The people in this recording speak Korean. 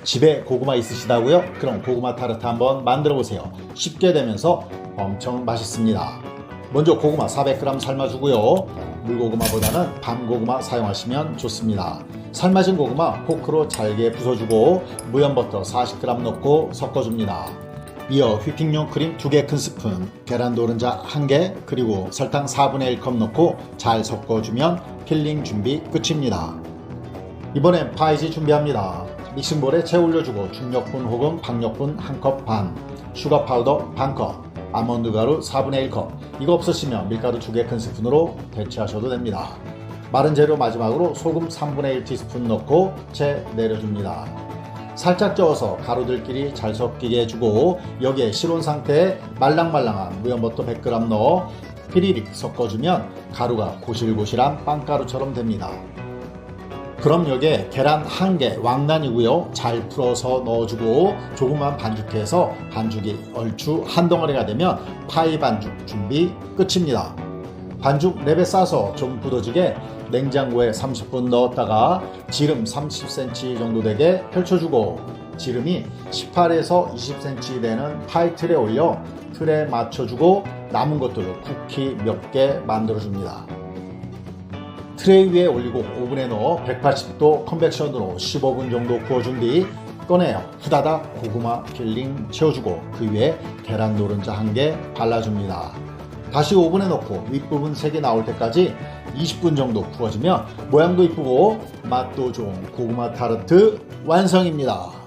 집에 고구마 있으시다고요? 그럼 고구마 타르트 한번 만들어 보세요. 쉽게 되면서 엄청 맛있습니다. 먼저 고구마 400g 삶아주고요. 물고구마보다는 밤고구마 사용하시면 좋습니다. 삶아진 고구마 포크로 잘게 부숴주고 무염버터 40g 넣고 섞어줍니다. 이어 휘핑용 크림 2개 큰 스푼, 계란 노른자 1개, 그리고 설탕 4분의 1컵 넣고 잘 섞어주면 필링 준비 끝입니다. 이번엔 파이지 준비합니다. 믹싱볼에 채 올려주고 중력분 혹은 박력분 1컵 반, 슈가 파우더 반컵, 아몬드 가루 4분의 1컵, 이거 없으시면 밀가루 2개 큰 스푼으로 대체하셔도 됩니다. 마른 재료 마지막으로 소금 3분의 1티스푼 넣고 채 내려줍니다. 살짝 저어서 가루들끼리 잘 섞이게 해주고 여기에 실온 상태에 말랑말랑한 무염버터 100g 넣어 피리릭 섞어주면 가루가 고실고실한 빵가루처럼 됩니다. 그럼 여기에 계란 1개 왕란이고요. 잘 풀어서 넣어주고 조금만 반죽해서 반죽이 얼추 한 덩어리가 되면 파이 반죽 준비 끝입니다. 반죽 랩에 싸서 좀 굳어지게 냉장고에 30분 넣었다가 지름 30cm 정도 되게 펼쳐주고 지름이 18에서 20cm 되는 파이 틀에 올려 틀에 맞춰주고 남은 것들로 쿠키 몇 개 만들어줍니다. 트레이 위에 올리고 오븐에 넣어 180도 컨벡션으로 15분 정도 구워준 뒤 꺼내어 후다닥 고구마 필링 채워주고 그 위에 계란 노른자 1개 발라줍니다. 다시 오븐에 넣고 윗부분 색이 나올 때까지 20분 정도 구워지면 모양도 이쁘고 맛도 좋은 고구마 타르트 완성입니다.